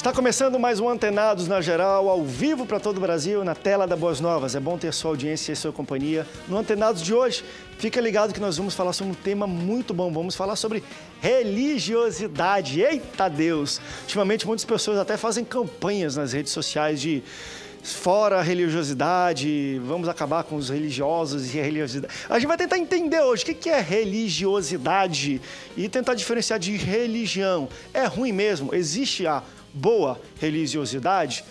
Está começando mais um Antenados na Geral, ao vivo para todo o Brasil, na tela da Boas Novas. É bom ter sua audiência e sua companhia. No Antenados de hoje, fica ligado que nós vamos falar sobre um tema muito bom. Vamos falar sobre religiosidade. Eita Deus! Ultimamente, muitas pessoas até fazem campanhas nas redes sociais de fora a religiosidade, vamos acabar com os religiosos e a religiosidade. A gente vai tentar entender hoje o que é religiosidade e tentar diferenciar de religião. É ruim mesmo? Existe a boa religiosidade?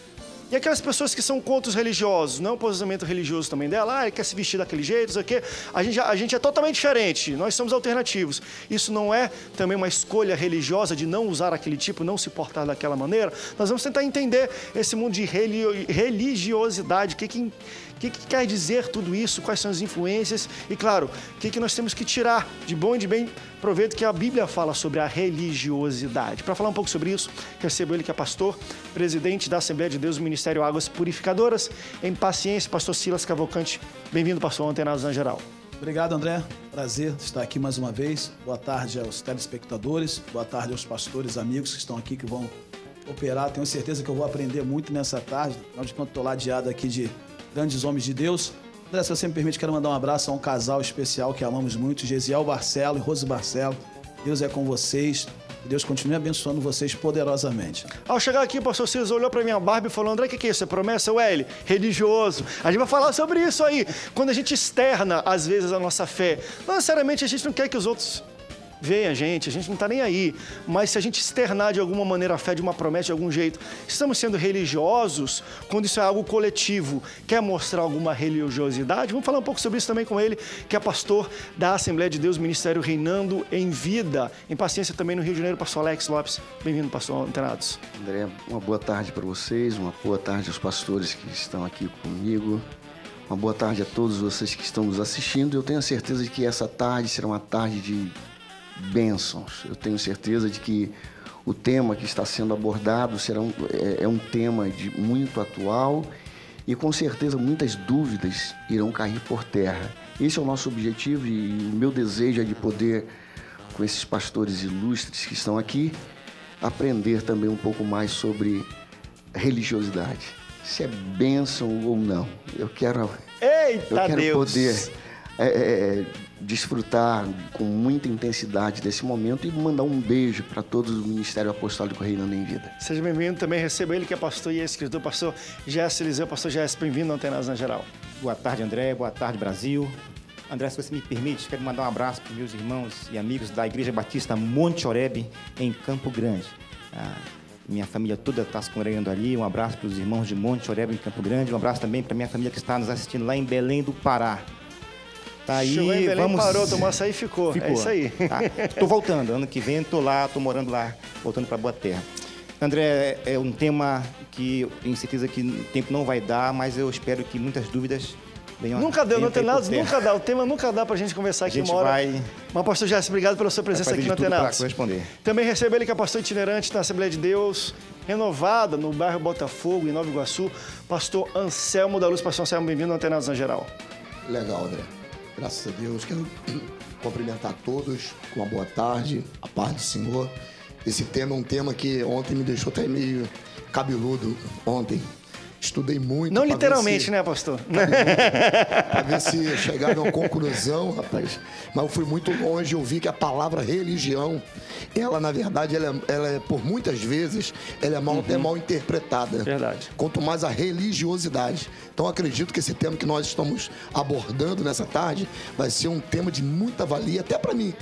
E aquelas pessoas que são contra os religiosos, não o posicionamento religioso também dela, ele quer se vestir daquele jeito, não sei o quê. A gente é totalmente diferente, nós somos alternativos. Isso não é também uma escolha religiosa de não usar aquele tipo, não se portar daquela maneira? Nós vamos tentar entender esse mundo de religiosidade, o que quer dizer tudo isso, quais são as influências e, claro, o que nós temos que tirar de bom e de bem proveito que a Bíblia fala sobre a religiosidade. Para falar um pouco sobre isso, recebo ele que é pastor, presidente da Assembleia de Deus do Ministério Águas Purificadoras, em Paciência, pastor Silas Cavalcante. Bem-vindo, pastor Antenados na Geral. Obrigado, André. Prazer estar aqui mais uma vez. Boa tarde aos telespectadores, boa tarde aos pastores, amigos que estão aqui, que vão operar. Tenho certeza que eu vou aprender muito nessa tarde, afinal de contas estou ladeado aqui de grandes homens de Deus. André, se você me permite, quero mandar um abraço a um casal especial que amamos muito, Gesiel Barcelo e Rose Barcelo. Deus é com vocês. Deus continue abençoando vocês poderosamente. Ao chegar aqui, o pastor Silas olhou para minha barba e falou: André, o que é isso? É promessa? Ué, religioso. A gente vai falar sobre isso aí. Quando a gente externa, às vezes, a nossa fé, não necessariamente a gente não quer que os outros vejam a gente não está nem aí. Mas se a gente externar de alguma maneira a fé de uma promessa, de algum jeito, estamos sendo religiosos quando isso é algo coletivo. Quer mostrar alguma religiosidade? Vamos falar um pouco sobre isso também com ele, que é pastor da Assembleia de Deus, Ministério Reinando em Vida, em Paciência também no Rio de Janeiro, pastor Alex Lopes. Bem-vindo, pastor Antenados. André, uma boa tarde para vocês, uma boa tarde aos pastores que estão aqui comigo, uma boa tarde a todos vocês que estão nos assistindo. Eu tenho certeza de que essa tarde será uma tarde de bênçãos. Eu tenho certeza de que o tema que está sendo abordado será um tema muito atual e com certeza muitas dúvidas irão cair por terra. Esse é o nosso objetivo e o meu desejo é de poder, com esses pastores ilustres que estão aqui, aprender também um pouco mais sobre religiosidade. Se é bênção ou não. Eu quero poder desfrutar com muita intensidade desse momento e mandar um beijo para todos do Ministério Apostólico Reinando em Vida. Seja bem-vindo, também recebo ele que é pastor e é escritor, pastor Jesse Eliseu. Pastor Jesse, bem-vindo ao Antenados na Geral. Boa tarde, André, boa tarde, Brasil. André, se você me permite, quero mandar um abraço para os meus irmãos e amigos da Igreja Batista Monte Oreb, em Campo Grande. Minha família toda está se congregando ali. Um abraço para os irmãos de Monte Oreb, em Campo Grande. Um abraço também para a minha família que está nos assistindo lá em Belém do Pará. Tá aí, chegou em Belém, parou, tomou açaí e ficou. É isso aí. Estou voltando, ano que vem estou lá, estou morando lá, voltando para Boa Terra. André, é um tema que eu tenho certeza que o tempo não vai dar, mas eu espero que muitas dúvidas venham. Nunca deu, no Antenados nunca dá. O tema nunca dá para a gente conversar aqui uma hora. Mas, pastor Jesse, obrigado pela sua presença aqui no Antenados. Também recebo ele que é pastor itinerante na Assembleia de Deus, renovada no bairro Botafogo, em Nova Iguaçu, pastor Anselmo da Luz. Pastor Anselmo, bem-vindo ao Antenados na Geral. Legal, André. Graças a Deus, quero cumprimentar todos com uma boa tarde, a paz do Senhor. Esse tema é um tema que ontem me deixou até meio cabeludo, ontem. Estudei muito. Não literalmente, né, pastor? Para ver se chegaram a uma conclusão, rapaz. Mas eu fui muito longe, eu vi que a palavra religião, ela, na verdade, ela é por muitas vezes, ela é até mal interpretada. Verdade. Quanto mais a religiosidade. Então, acredito que esse tema que nós estamos abordando nessa tarde vai ser um tema de muita valia, até para mim.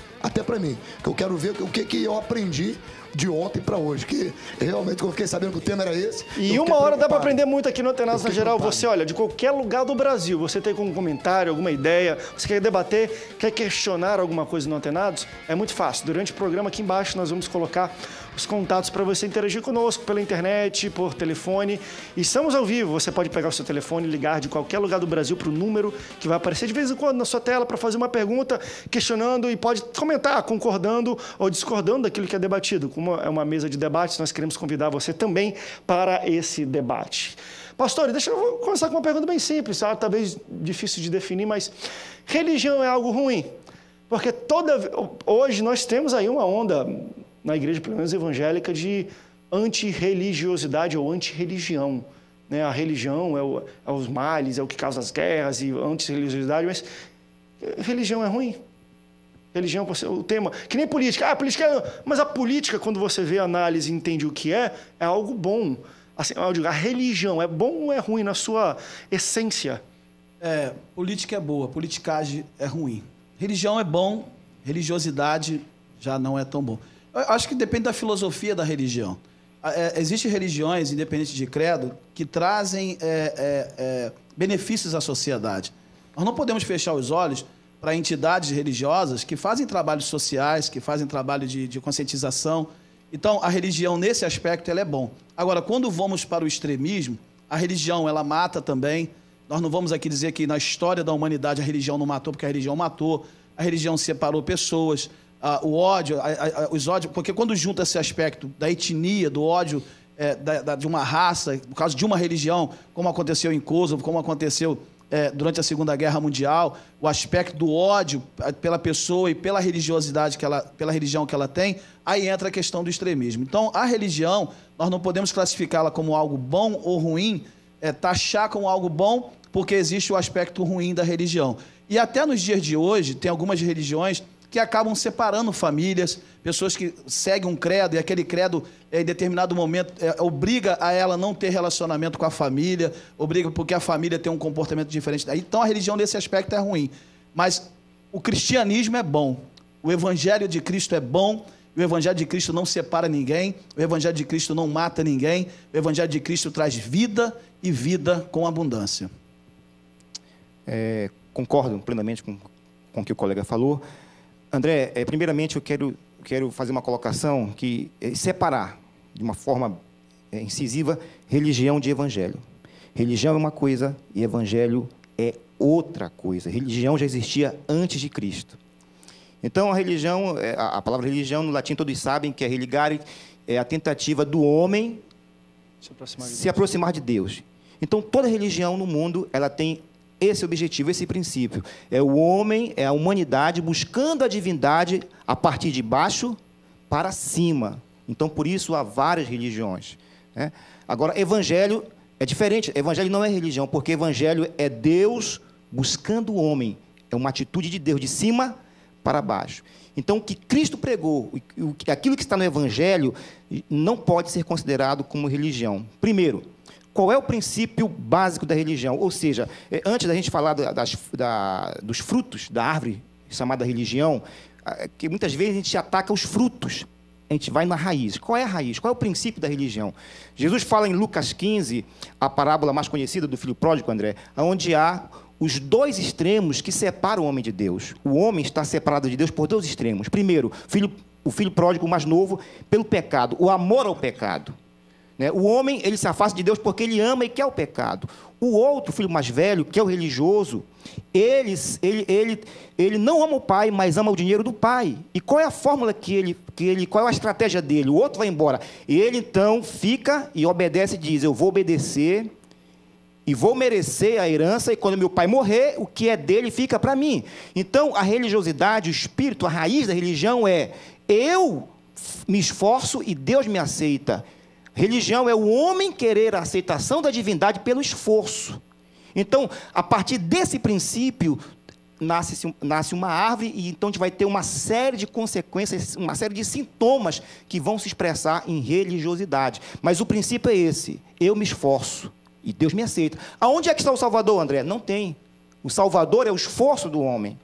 Que eu quero ver o que eu aprendi de ontem para hoje, que realmente eu fiquei sabendo que o tema era esse. E uma hora dá para aprender muito aqui no Antenados na Geral. Você, olha, de qualquer lugar do Brasil, você tem algum comentário, alguma ideia, você quer debater, quer questionar alguma coisa no Antenados, é muito fácil. Durante o programa aqui embaixo nós vamos colocar os contatos para você interagir conosco pela internet, por telefone. E estamos ao vivo, você pode pegar o seu telefone e ligar de qualquer lugar do Brasil para o número que vai aparecer de vez em quando na sua tela para fazer uma pergunta, questionando, e pode comentar, concordando ou discordando daquilo que é debatido. Como é uma mesa de debates, nós queremos convidar você também para esse debate. Pastor, deixa eu começar com uma pergunta bem simples, talvez difícil de definir, mas religião é algo ruim? Porque hoje nós temos aí uma onda na igreja, pelo menos evangélica, de antirreligiosidade ou antirreligião. Né? A religião é os males, é o que causa as guerras e antirreligiosidade, mas religião é ruim. Religião, o tema, que nem política. Mas a política, quando você vê a análise e entende o que é algo bom. Assim, eu digo, a religião é bom ou é ruim na sua essência? Política é boa, politicagem é ruim. Religião é bom, religiosidade já não é tão bom. Eu acho que depende da filosofia da religião. Existem religiões, independente de credo, que trazem benefícios à sociedade. Nós não podemos fechar os olhos para entidades religiosas que fazem trabalhos sociais, que fazem trabalho de conscientização. Então, a religião, nesse aspecto, ela é bom. Agora, quando vamos para o extremismo, a religião, ela mata também. Nós não vamos aqui dizer que na história da humanidade a religião não matou, porque a religião matou. A religião separou pessoas. O ódio, os ódios... Porque quando junta esse aspecto da etnia, do ódio de uma raça, por causa de uma religião, como aconteceu em Kosovo, como aconteceu durante a Segunda Guerra Mundial, o aspecto do ódio pela pessoa e pela religiosidade, pela religião que ela tem, aí entra a questão do extremismo. Então, a religião, nós não podemos classificá-la como algo bom ou ruim, taxar como algo bom, porque existe o aspecto ruim da religião. E até nos dias de hoje, tem algumas religiões que acabam separando famílias, pessoas que seguem um credo, e aquele credo, em determinado momento, obriga a ela não ter relacionamento com a família, obriga porque a família tem um comportamento diferente. Então, a religião, nesse aspecto, é ruim. Mas o cristianismo é bom. O evangelho de Cristo é bom. O evangelho de Cristo não separa ninguém. O evangelho de Cristo não mata ninguém. O evangelho de Cristo traz vida e vida com abundância. Concordo plenamente com o que o colega falou. André, primeiramente eu quero fazer uma colocação que separar de uma forma incisiva religião de evangelho. Religião é uma coisa e evangelho é outra coisa. Religião já existia antes de Cristo. Então, a religião, a palavra religião, no latim todos sabem que é religare, é a tentativa do homem se aproximar de Deus. Então, toda religião no mundo, ela tem esse objetivo, esse princípio. É o homem, é a humanidade buscando a divindade a partir de baixo para cima. Então, por isso, há várias religiões. Né? Agora, evangelho é diferente. Evangelho não é religião, porque evangelho é Deus buscando o homem. É uma atitude de Deus, de cima para baixo. Então, o que Cristo pregou, aquilo que está no evangelho, não pode ser considerado como religião. Primeiro, qual é o princípio básico da religião? Ou seja, antes da gente falar dos frutos da árvore chamada religião, que muitas vezes a gente ataca os frutos, a gente vai na raiz. Qual é a raiz? Qual é o princípio da religião? Jesus fala em Lucas 15, a parábola mais conhecida do filho pródigo, André, onde há os dois extremos que separam o homem de Deus. O homem está separado de Deus por dois extremos. Primeiro, o filho pródigo mais novo, pelo pecado, o amor ao pecado. O homem, ele se afasta de Deus porque ele ama e quer o pecado. O outro, filho mais velho, que é o religioso, ele não ama o pai, mas ama o dinheiro do pai. E qual é a fórmula qual é a estratégia dele? O outro vai embora. E ele, então, fica e obedece e diz, eu vou obedecer e vou merecer a herança, e quando meu pai morrer, o que é dele fica para mim. Então, a religiosidade, o espírito, a raiz da religião é, eu me esforço e Deus me aceita. Religião é o homem querer a aceitação da divindade pelo esforço. Então, a partir desse princípio, nasce uma árvore e então a gente vai ter uma série de consequências, uma série de sintomas que vão se expressar em religiosidade. Mas o princípio é esse, eu me esforço e Deus me aceita. Aonde é que está o Salvador, André? Não tem. O Salvador é o esforço do homem.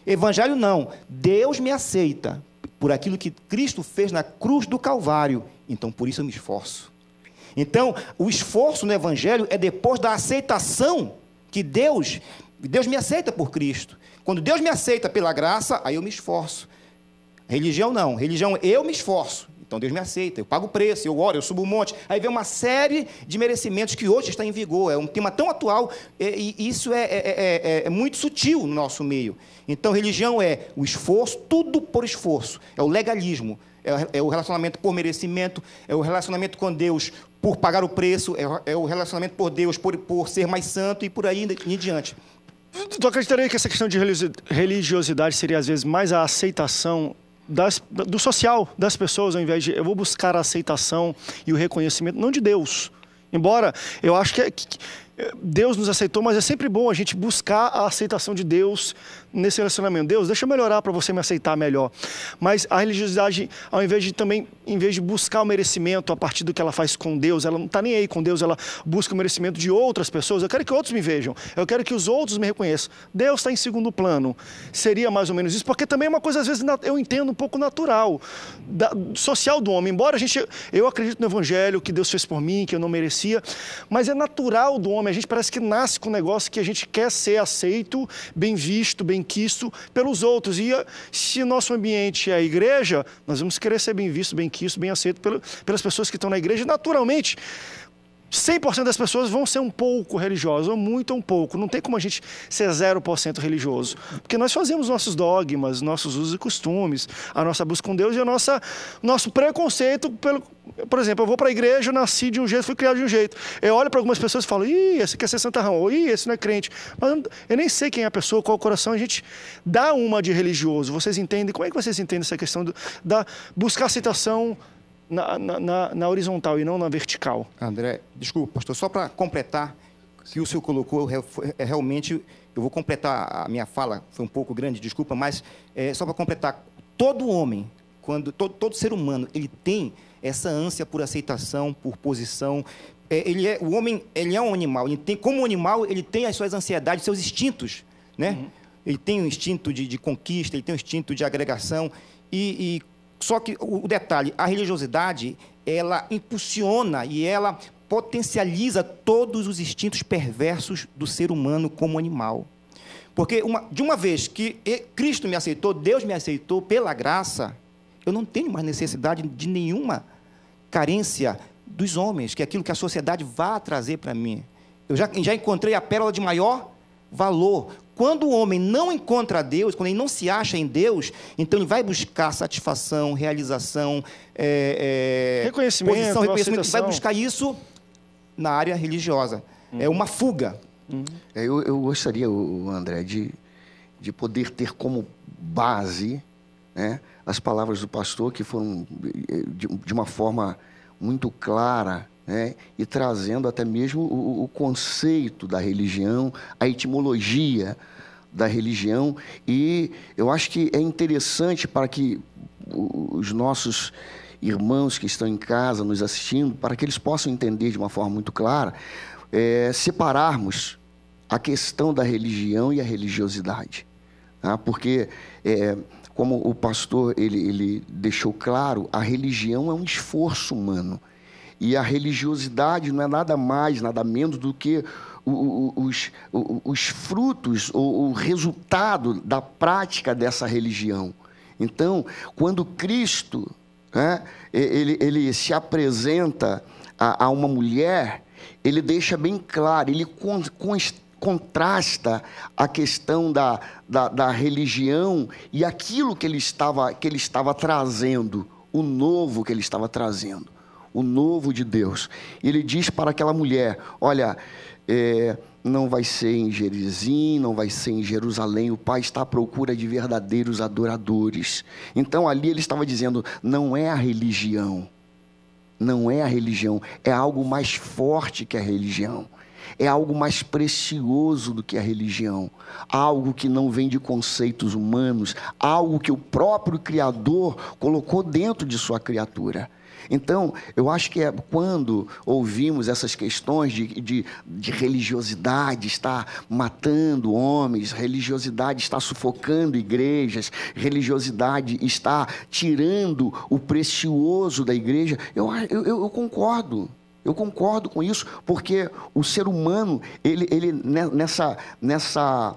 Evangelho não. Deus me aceita por aquilo que Cristo fez na cruz do Calvário. Então, por isso eu me esforço. Então, o esforço no Evangelho é depois da aceitação que Deus me aceita por Cristo. Quando Deus me aceita pela graça, aí eu me esforço. Religião não. Religião, eu me esforço. Então, Deus me aceita. Eu pago o preço, eu oro, eu subo um monte. Aí vem uma série de merecimentos que hoje está em vigor. É um tema tão atual e isso é muito sutil no nosso meio. Então, religião é o esforço, tudo por esforço. É o legalismo. É o relacionamento por merecimento, é o relacionamento com Deus por pagar o preço, é o relacionamento por Deus por ser mais santo e por aí em diante. Tu acreditaria que essa questão de religiosidade seria, às vezes, mais a aceitação do social das pessoas, ao invés de eu vou buscar a aceitação e o reconhecimento, não de Deus. Embora eu acho que Deus nos aceitou, mas é sempre bom a gente buscar a aceitação de Deus nesse relacionamento. Deus, deixa eu melhorar para você me aceitar melhor. Mas a religiosidade, ao invés de buscar o merecimento a partir do que ela faz com Deus, ela não está nem aí com Deus, ela busca o merecimento de outras pessoas. Eu quero que outros me vejam, eu quero que os outros me reconheçam. Deus está em segundo plano. Seria mais ou menos isso, porque também é uma coisa, às vezes, eu entendo um pouco natural, social do homem. Embora eu acredito no Evangelho, que Deus fez por mim, que eu não merecia, mas é natural do homem. A gente parece que nasce com um negócio que a gente quer ser aceito, bem visto, bem quisto pelos outros. E se nosso ambiente é a igreja, nós vamos querer ser bem visto, bem quisto, bem aceito pelas pessoas que estão na igreja. Naturalmente, 100% das pessoas vão ser um pouco religiosas, ou muito ou um pouco. Não tem como a gente ser 0% religioso. Porque nós fazemos nossos dogmas, nossos usos e costumes, a nossa busca com Deus e nosso preconceito pelo... Por exemplo, eu vou para a igreja, eu nasci de um jeito, fui criado de um jeito. Eu olho para algumas pessoas e falo, esse quer ser santarrão, ou esse não é crente. Mas eu nem sei quem é a pessoa, qual é o coração, a gente dá uma de religioso. Vocês entendem? Como é que vocês entendem essa questão da buscar aceitação na horizontal e não na vertical? André, desculpa, pastor, só para completar, que o senhor colocou, realmente, eu vou completar a minha fala, foi um pouco grande, desculpa, mas só para completar, todo homem, todo ser humano, ele tem essa ânsia por aceitação, por posição. O homem, ele é um animal, como animal, ele tem as suas ansiedades, seus instintos, né? Uhum. Ele tem um instinto de conquista, ele tem um instinto de agregação, só que o detalhe, a religiosidade, ela impulsiona e ela potencializa todos os instintos perversos do ser humano como animal. Porque de uma vez que Cristo me aceitou, Deus me aceitou pela graça, eu não tenho mais necessidade de nenhuma carência dos homens, que é aquilo que a sociedade vai trazer para mim. Eu já encontrei a pérola de maior valor. Quando o homem não encontra Deus, quando ele não se acha em Deus, então ele vai buscar satisfação, realização, reconhecimento, ele vai buscar isso na área religiosa. É uma fuga. Eu gostaria, André, de poder ter como base, né, as palavras do pastor, que foram de uma forma muito clara, né, e trazendo até mesmo o conceito da religião, a etimologia da religião. E eu acho que é interessante para que os nossos irmãos que estão em casa nos assistindo, para que eles possam entender de uma forma muito clara, separarmos a questão da religião e a religiosidade. Tá? Porque, como o pastor ele deixou claro, a religião é um esforço humano. E a religiosidade não é nada mais, nada menos do que os frutos, o resultado da prática dessa religião. Então, quando Cristo, né, ele se apresenta a uma mulher, ele deixa bem claro, ele contrasta a questão da religião e aquilo que ele estava trazendo, o novo que ele estava trazendo, o novo de Deus. Ele diz para aquela mulher, olha, não vai ser em Gerizim, não vai ser em Jerusalém, o Pai está à procura de verdadeiros adoradores. Então ali ele estava dizendo, não é a religião, não é a religião, é algo mais forte que a religião. É algo mais precioso do que a religião, algo que não vem de conceitos humanos, algo que o próprio Criador colocou dentro de sua criatura. Então, eu acho que quando ouvimos essas questões de religiosidade está matando homens, religiosidade está sufocando igrejas, religiosidade está tirando o precioso da igreja, eu concordo. Eu concordo com isso, porque o ser humano, ele nessa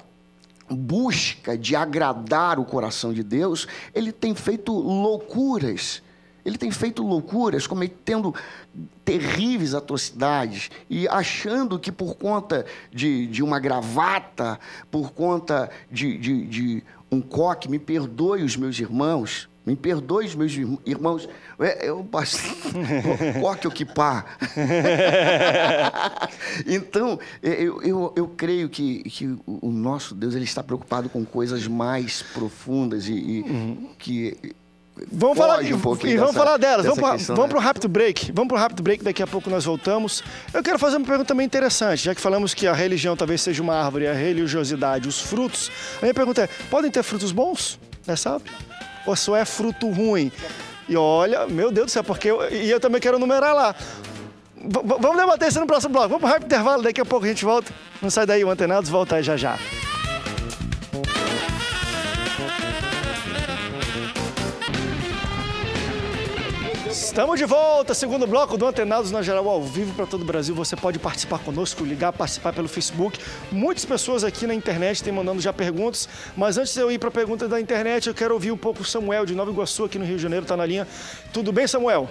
busca de agradar o coração de Deus, ele tem feito loucuras. Ele tem feito loucuras, cometendo terríveis atrocidades e achando que por conta de uma gravata, por conta de um coque, me perdoe os meus irmãos, eu coque o quipá. Então, eu creio que o nosso Deus ele está preocupado com coisas mais profundas e que Vamos falar, Foge um pouquinho e vamos dessa- falar delas. dessa Vamos questão, para né? o rápido break. Vamos para o rápido break, daqui a pouco nós voltamos. Eu quero fazer uma pergunta também interessante, já que falamos que a religião talvez seja uma árvore, a religiosidade, os frutos. A minha pergunta é, podem ter frutos bons nessa árvore? Ou só é fruto ruim? E olha, meu Deus do céu, porque eu também quero numerar lá. Vamos debater isso no próximo bloco. Vamos para o rápido intervalo, daqui a pouco a gente volta. Não sai daí, o Antenados volta aí já já. Estamos de volta, segundo bloco do Antenados na Geral, ao vivo para todo o Brasil. Você pode participar conosco, ligar, participar pelo Facebook. Muitas pessoas aqui na internet têm mandando já perguntas, mas antes de eu ir para a pergunta da internet, eu quero ouvir um pouco o Samuel de Nova Iguaçu, aqui no Rio de Janeiro, está na linha. Tudo bem, Samuel?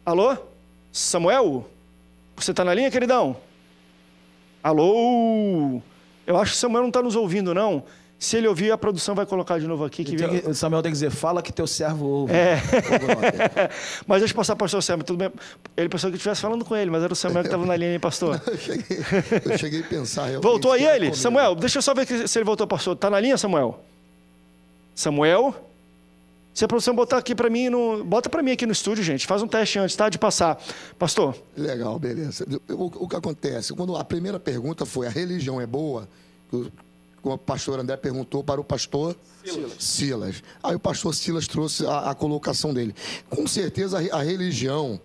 Alô? Samuel? Você está na linha, queridão? Alô? Eu acho que o Samuel não está nos ouvindo, não. Se ele ouvir, a produção vai colocar de novo aqui. O Samuel tem que dizer, fala que teu servo ouve. Mas deixa eu passar para o pastor Samuel, tudo bem? Ele pensou que eu estivesse falando com ele, mas era o Samuel que estava na linha, hein, pastor? Eu cheguei a pensar realmente. Voltou aí que era ele? comigo. Samuel, deixa eu só ver se ele voltou, pastor. Está na linha, Samuel? Samuel? Se a produção botar aqui para mim, bota para mim aqui no estúdio, gente. Faz um teste antes, tá? De passar. Pastor? Legal, beleza. O que acontece? Quando a primeira pergunta foi, a religião é boa? O pastor André perguntou para o pastor Silas. Aí o pastor Silas trouxe a colocação dele. Com certeza a religião,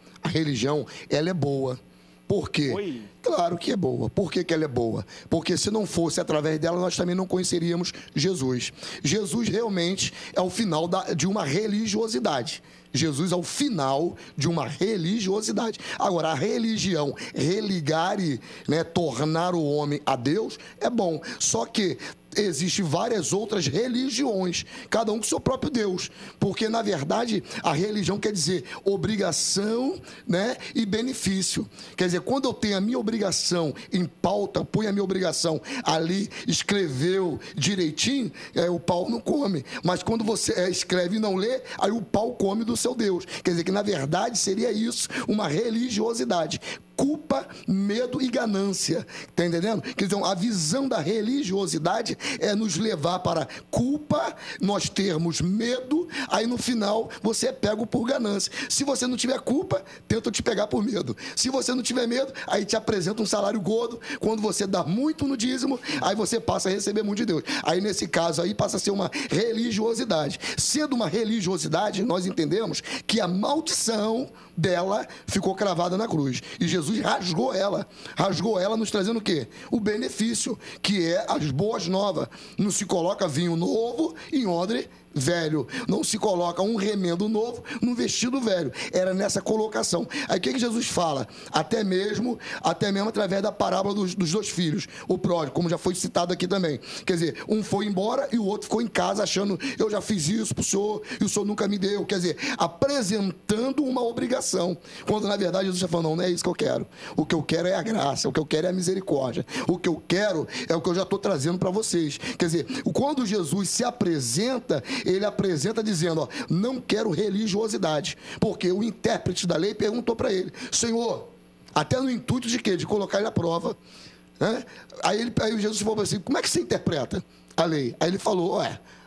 ela é boa. Por quê? Oi. Claro que é boa. Por que ela é boa? Porque se não fosse através dela, nós também não conheceríamos Jesus. Jesus realmente é o final de uma religiosidade. Jesus é o final de uma religiosidade. Agora, a religião, religare, né, tornar o homem a Deus, é bom. Só que existem várias outras religiões, cada um com seu próprio Deus. Porque, na verdade, a religião quer dizer obrigação, né, e benefício. Quer dizer, quando eu tenho a minha obrigação em pauta, põe a minha obrigação ali, escreveu direitinho, o pau não come. Mas quando você escreve e não lê, aí o pau come do seu Deus. Quer dizer que, na verdade, seria isso, uma religiosidade. Culpa, medo e ganância. Está entendendo? Quer dizer, a visão da religiosidade é nos levar para culpa, nós termos medo, aí no final você é pego por ganância. Se você não tiver culpa, tentam te pegar por medo. Se você não tiver medo, aí te apresenta um salário gordo. Quando você dá muito no dízimo, aí você passa a receber muito de Deus. Aí nesse caso aí passa a ser uma religiosidade. Sendo uma religiosidade, nós entendemos que a maldição dela ficou cravada na cruz. E Jesus rasgou ela nos trazendo o quê? O benefício, que é as boas novas. Não se coloca vinho novo em odre velho. Não se coloca um remendo novo num vestido velho. Era nessa colocação. Aí o que Jesus fala? Até mesmo através da parábola dos dois filhos. O pródigo, como já foi citado aqui também. Quer dizer, um foi embora e o outro ficou em casa achando, eu já fiz isso pro senhor e o senhor nunca me deu. Quer dizer, apresentando uma obrigação. Quando na verdade Jesus já falou, não é isso que eu quero. O que eu quero é a graça, o que eu quero é a misericórdia. O que eu quero é o que eu já estou trazendo para vocês. Quer dizer, quando Jesus se apresenta, ele apresenta dizendo, ó, não quero religiosidade, porque o intérprete da lei perguntou para ele, Senhor, até no intuito de quê? De colocar ele à prova, né? Aí Jesus falou assim, como é que você interpreta a lei? Aí ele falou,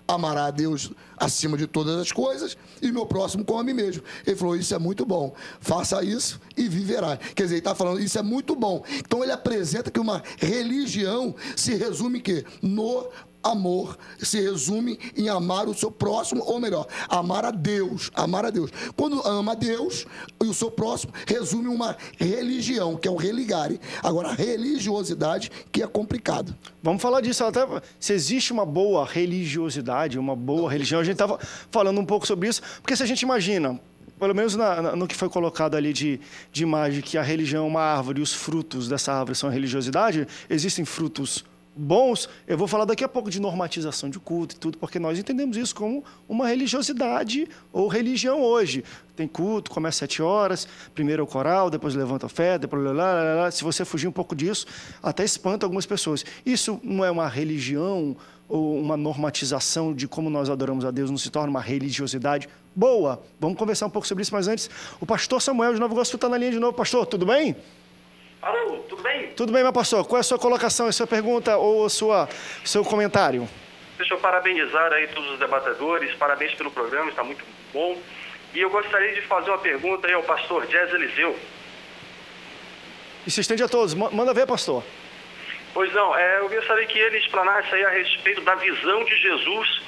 amará a Deus acima de todas as coisas e meu próximo como a mim mesmo. Ele falou, isso é muito bom, faça isso e viverá. Quer dizer, ele está falando, isso é muito bom. Então ele apresenta que uma religião se resume em quê? No amor, se resume em amar o seu próximo, ou melhor, amar a Deus. Quando ama a Deus e o seu próximo, resume uma religião, que é o religare. Agora, a religiosidade, que é complicado. Vamos falar disso, até se existe uma boa religiosidade, uma boa religião, a gente estava falando um pouco sobre isso, porque se a gente imagina, pelo menos no que foi colocado ali de imagem, que a religião é uma árvore e os frutos dessa árvore são a religiosidade, existem frutos bons. Eu vou falar daqui a pouco de normatização de culto e tudo, porque nós entendemos isso como uma religiosidade ou religião hoje. Tem culto, começa às 7 horas, primeiro é o coral, depois levanta a fé, depois lá. Se você fugir um pouco disso, até espanta algumas pessoas. Isso não é uma religião ou uma normatização de como nós adoramos a Deus, não se torna uma religiosidade boa? Vamos conversar um pouco sobre isso, mas antes, o pastor Samuel de Nova Iguaçu está na linha de novo. Pastor, tudo bem? Alô, tudo bem? Tudo bem, meu pastor. Qual é a sua colocação, a sua pergunta ou seu comentário? Deixa eu parabenizar aí todos os debatedores, parabéns pelo programa, está muito bom. E eu gostaria de fazer uma pergunta aí ao pastor Jazz Eliseu. E se estende a todos. Manda ver, pastor. Pois não, eu gostaria que ele explanasse aí a respeito da visão de Jesus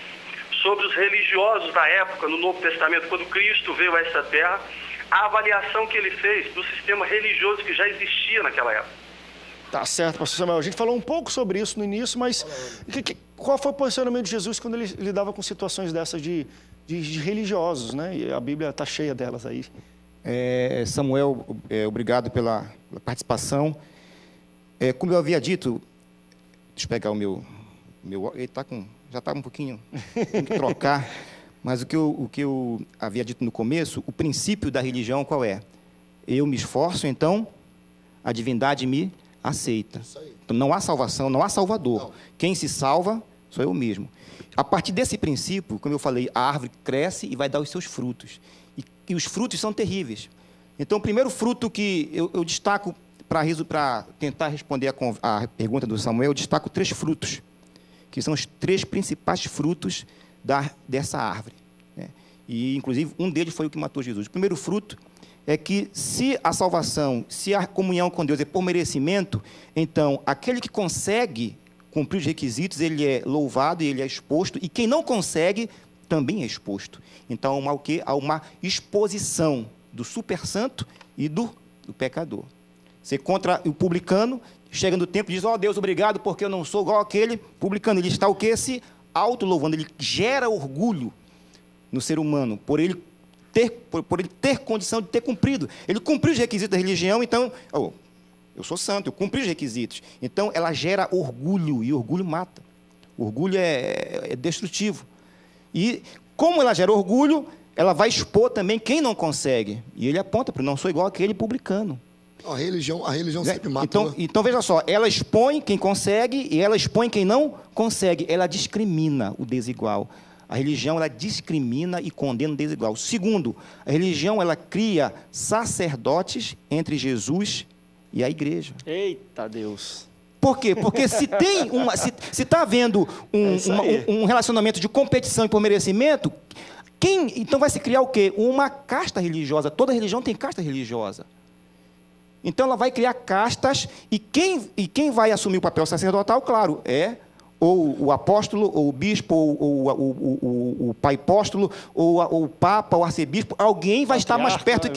sobre os religiosos da época, no Novo Testamento, quando Cristo veio a essa terra, a avaliação que ele fez do sistema religioso que já existia naquela época. Tá certo, pastor Samuel. A gente falou um pouco sobre isso no início, mas qual foi o posicionamento de Jesus quando ele lidava com situações dessas de religiosos, né? E a Bíblia está cheia delas aí. Samuel, obrigado pela participação. Como eu havia dito, deixa eu pegar o meu ele já está um pouquinho, tem que trocar, mas o que eu havia dito no começo, o princípio da religião qual é? Eu me esforço, então a divindade me aceita. Então, não há salvação, não há salvador. Não. Quem se salva sou eu mesmo. A partir desse princípio, como eu falei, a árvore cresce e vai dar os seus frutos. E os frutos são terríveis. Então, o primeiro fruto que eu destaco, para tentar responder a pergunta do Samuel, eu destaco 3 frutos, que são os 3 principais frutos dessa árvore, né? E, inclusive, um deles foi o que matou Jesus. O primeiro fruto é que, se a salvação, se a comunhão com Deus é por merecimento, então, aquele que consegue cumprir os requisitos, ele é louvado e ele é exposto, e quem não consegue, também é exposto. Então, há uma exposição do super santo e do pecador. Você contra o publicano, chega no tempo e diz, Deus, obrigado, porque eu não sou igual aquele publicano. Ele está o quê? Se auto-louvando. Ele gera orgulho no ser humano, por ele ter condição de ter cumprido. Ele cumpriu os requisitos da religião, então, eu sou santo, eu cumpri os requisitos. Então, ela gera orgulho, e orgulho mata. Orgulho é destrutivo. E, como ela gera orgulho, ela vai expor também quem não consegue. E ele aponta para não sou igual aquele publicano. A religião sempre mata. Então, veja só, ela expõe quem consegue e ela expõe quem não consegue. Ela discrimina o desigual. A religião, ela discrimina e condena o desigual. Segundo, a religião, ela cria sacerdotes entre Jesus e a igreja. Eita Deus! Por quê? Porque se está havendo um relacionamento de competição e por merecimento, então vai se criar o quê? Uma casta religiosa. Toda religião tem casta religiosa. Então, ela vai criar castas, e quem vai assumir o papel sacerdotal, claro, ou o apóstolo, ou o bispo, ou o pai apóstolo, ou o papa, ou o arcebispo. Alguém vai estar mais perto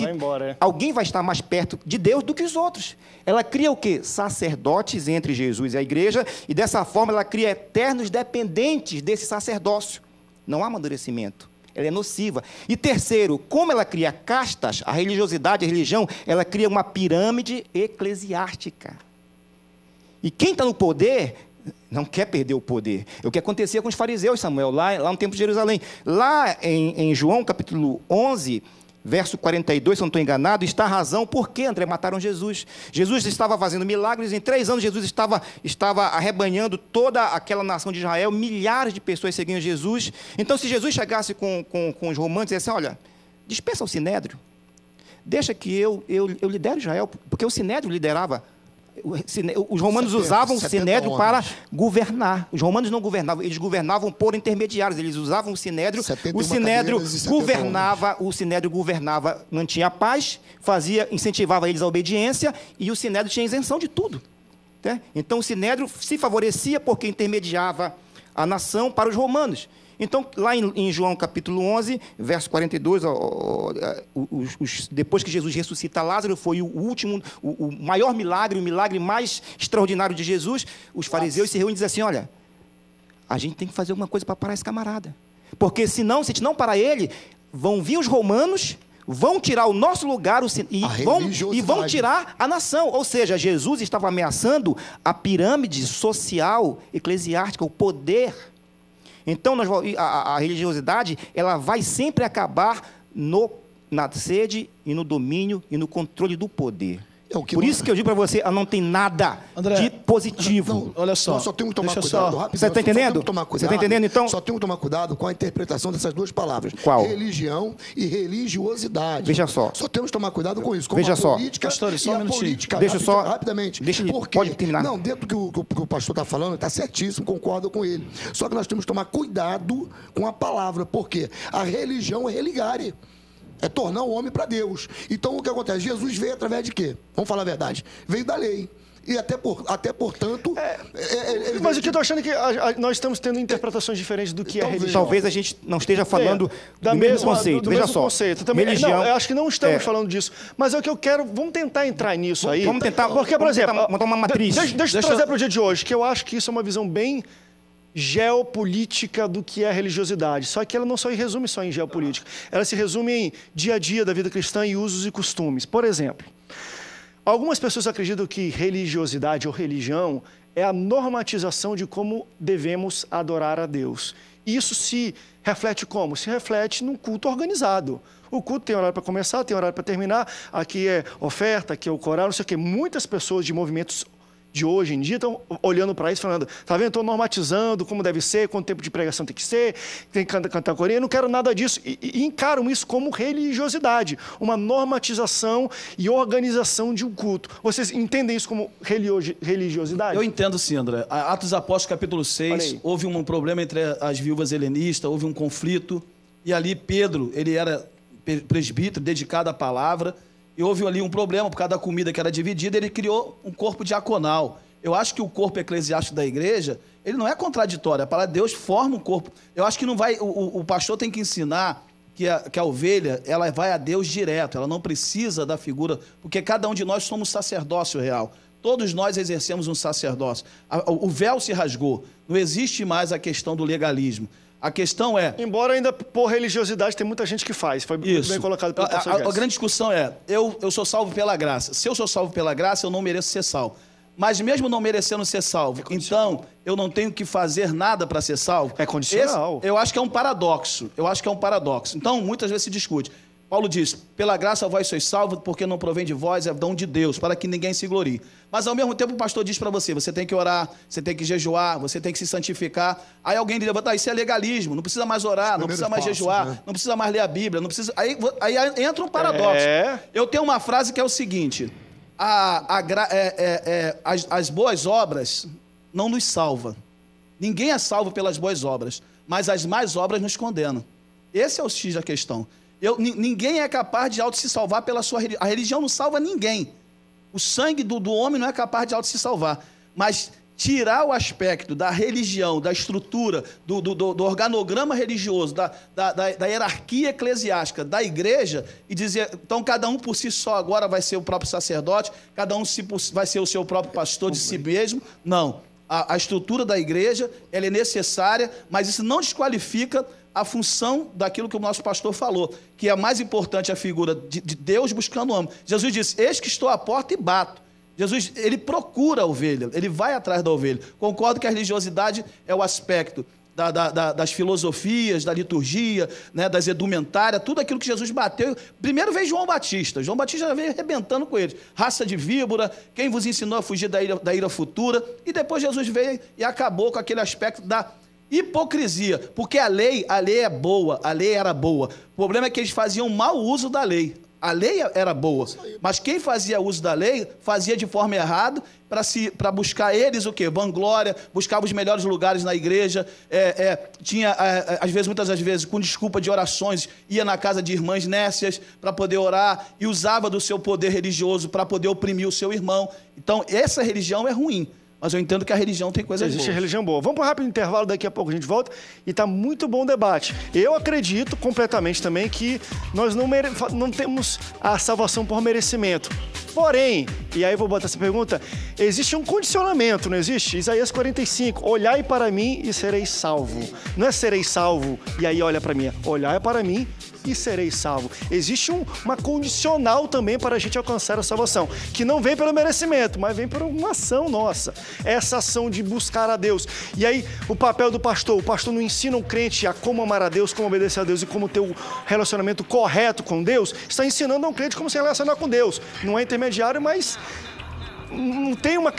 alguém vai estar mais perto de Deus do que os outros. Ela cria o quê? Sacerdotes entre Jesus e a igreja, e dessa forma ela cria eternos dependentes desse sacerdócio. Não há amadurecimento. Ela é nociva. E terceiro, como ela cria castas, a religiosidade, a religião, ela cria uma pirâmide eclesiástica. E quem está no poder não quer perder o poder. É o que acontecia com os fariseus, Samuel, lá no templo de Jerusalém. Lá em João, capítulo 11, verso 42, se eu não estou enganado, está a razão por que, André, mataram Jesus. Jesus estava fazendo milagres, em 3 anos Jesus estava arrebanhando toda aquela nação de Israel, milhares de pessoas seguiam Jesus. Então, se Jesus chegasse com os romanos e dissesse, olha, dispensa o sinédrio, deixa que eu lidero Israel, porque o sinédrio liderava. Os romanos usavam o sinédrio para governar. Os romanos não governavam, eles governavam por intermediários. Eles usavam o sinédrio. O sinédrio governava, mantinha a paz, incentivava eles à obediência, e o sinédrio tinha isenção de tudo. Né? Então, o sinédrio se favorecia porque intermediava a nação para os romanos. Então, lá em João capítulo 11, verso 42, depois que Jesus ressuscita Lázaro, foi o maior milagre, o milagre mais extraordinário de Jesus, os fariseus se reúnem e dizem assim, olha, a gente tem que fazer alguma coisa para parar esse camarada. Porque senão, se a gente não parar ele, vão vir os romanos, vão tirar o nosso lugar e vão tirar a nação. Ou seja, Jesus estava ameaçando a pirâmide social, eclesiástica, o poder. Então, a religiosidade, ela vai sempre acabar na sede e no domínio e no controle do poder. Por isso que eu digo para você, ela não tem nada de positivo. Olha só. Só temos que tomar cuidado. Você está entendendo? Você está entendendo, então? Só temos que tomar cuidado com a interpretação dessas duas palavras. Qual? Religião e religiosidade. Veja só. Só temos que tomar cuidado com isso. Com Veja a só. política Pastor, só e um a minutinho. política. Deixa eu só... Rapidamente. Pode terminar. Não, dentro do que o pastor está falando, está certíssimo, concordo com ele. Só que nós temos que tomar cuidado com a palavra. Por quê? A religião é religare. É tornar o homem para Deus. Então, o que acontece? Jesus veio através de quê? Vamos falar a verdade. Veio da lei. E até portanto... Mas o que eu estou achando é que nós estamos tendo interpretações diferentes do que é religião. Talvez a gente não esteja falando do mesmo conceito. Do Veja mesmo só. conceito. Também, religião, não, eu acho que não estamos falando disso. Mas é o que eu quero... Vamos tentar entrar nisso aí. Vamos tentar... Porque, por exemplo... montar uma matriz. Deixa eu trazer para o dia de hoje, que eu acho que isso é uma visão bem geopolítica do que é a religiosidade. Só que ela não só resume só em geopolítica. Ela se resume em dia a dia da vida cristã e usos e costumes. Por exemplo, algumas pessoas acreditam que religiosidade ou religião é a normatização de como devemos adorar a Deus. Isso se reflete como? Se reflete num culto organizado. O culto tem horário para começar, tem horário para terminar. Aqui é oferta, aqui é o coral, não sei o quê. Muitas pessoas de movimentos de hoje em dia estão olhando para isso, falando, tá vendo, estou normatizando como deve ser, quanto tempo de pregação tem que ser, tem que cantar corinha, eu não quero nada disso. E encaram isso como religiosidade, uma normatização e organização de um culto. Vocês entendem isso como religiosidade? Eu entendo, sim, André. Atos Apóstolos, capítulo 6, houve um problema entre as viúvas helenistas, houve um conflito, e ali Pedro, ele era presbítero, dedicado à palavra, e houve ali um problema por causa da comida que era dividida, ele criou um corpo diaconal. Eu acho que o corpo eclesiástico da igreja, ele não é contraditório, a palavra de Deus forma um corpo. Eu acho que não vai, o pastor tem que ensinar que a ovelha, ela vai a Deus direto, ela não precisa da figura, porque cada um de nós somos sacerdócio real. Todos nós exercemos um sacerdócio. O véu se rasgou, não existe mais a questão do legalismo. A questão é... Embora ainda por religiosidade tem muita gente que faz. Foi muito bem colocado pelo pastor Gerson. A grande discussão é, eu sou salvo pela graça. Se eu sou salvo pela graça, eu não mereço ser salvo. Mas mesmo não merecendo ser salvo, então eu não tenho que fazer nada para ser salvo? É condicional. Eu acho que é um paradoxo. Então, muitas vezes se discute. Paulo diz, pela graça vós sois salvos, porque não provém de vós, é dom de Deus, para que ninguém se glorie. Mas ao mesmo tempo o pastor diz para você, você tem que orar, você tem que jejuar, você tem que se santificar. Aí alguém diz, isso é legalismo, não precisa mais orar, não precisa mais jejuar, não precisa mais ler a Bíblia, não precisa... Aí entra um paradoxo. Eu tenho uma frase que é o seguinte, as boas obras não nos salvam. Ninguém é salvo pelas boas obras, mas as más obras nos condenam. Esse é o X da questão. Ninguém é capaz de auto se salvar pela sua religião. A religião não salva ninguém. O sangue do homem não é capaz de auto se salvar. Mas tirar o aspecto da religião, da estrutura, do organograma religioso, da hierarquia eclesiástica da igreja e dizer, então cada um por si só agora vai ser o próprio sacerdote, cada um vai ser o seu próprio pastor de si mesmo. Não. A estrutura da igreja, ela é necessária, mas isso não desqualifica a função daquilo que o nosso pastor falou, que é mais importante a figura de Deus buscando o homem. Jesus disse, eis que estou à porta e bato. Jesus, ele procura a ovelha, ele vai atrás da ovelha. Concordo que a religiosidade é o aspecto das filosofias, da liturgia, né, das edumentárias, tudo aquilo que Jesus bateu. Primeiro veio João Batista já veio arrebentando com eles. Raça de víbora, quem vos ensinou a fugir da ira futura? E depois Jesus veio e acabou com aquele aspecto da hipocrisia, porque a lei é boa, a lei era boa. O problema é que eles faziam mau uso da lei. A lei era boa, mas quem fazia uso da lei fazia de forma errada para buscar eles o quê? Vanglória, buscava os melhores lugares na igreja, tinha, muitas das vezes, com desculpa de orações, ia na casa de irmãs nécias para poder orar e usava do seu poder religioso para poder oprimir o seu irmão. Então, essa religião é ruim. Mas eu entendo que a religião tem coisas boas. Existe religião boa. Vamos para um rápido intervalo, daqui a pouco a gente volta. E está muito bom o debate. Eu acredito completamente também que nós não temos a salvação por merecimento. Porém, e aí eu vou botar essa pergunta, existe um condicionamento, não existe? Isaías 45, olhai para mim e serei salvo. Não é serei salvo e aí olha para mim, olhai para mim e sereis salvo. Existe uma condicional também para a gente alcançar a salvação, que não vem pelo merecimento, mas vem por uma ação nossa. Essa ação de buscar a Deus. E aí, o papel do pastor. O pastor não ensina o crente a como amar a Deus, como obedecer a Deus e como ter o relacionamento correto com Deus. Está ensinando a um crente como se relacionar com Deus. Não é intermediário, mas não tem uma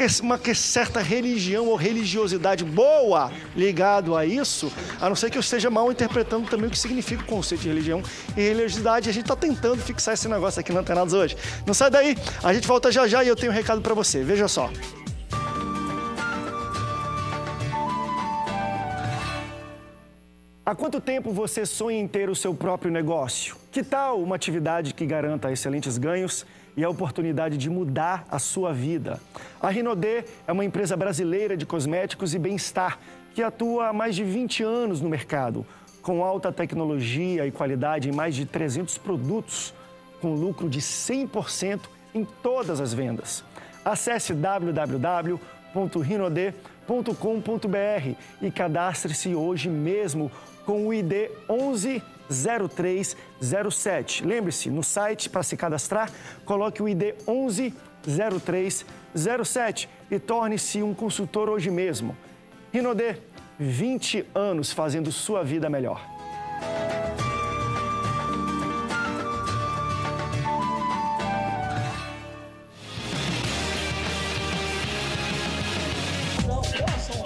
certa religião ou religiosidade boa ligado a isso, a não ser que eu esteja mal interpretando também o que significa o conceito de religião e religiosidade. A gente está tentando fixar esse negócio aqui no Antenados hoje. Não sai daí, a gente volta já já e eu tenho um recado para você. Veja só. Há quanto tempo você sonha em ter o seu próprio negócio? Que tal uma atividade que garanta excelentes ganhos e a oportunidade de mudar a sua vida? A Rinodê é uma empresa brasileira de cosméticos e bem-estar que atua há mais de 20 anos no mercado, com alta tecnologia e qualidade em mais de 300 produtos, com lucro de 100% em todas as vendas. Acesse www.rinodê.com.br e cadastre-se hoje mesmo com o ID 110307. Lembre-se, no site, para se cadastrar, coloque o ID 110307 e torne-se um consultor hoje mesmo. Rinodê, 20 anos fazendo sua vida melhor.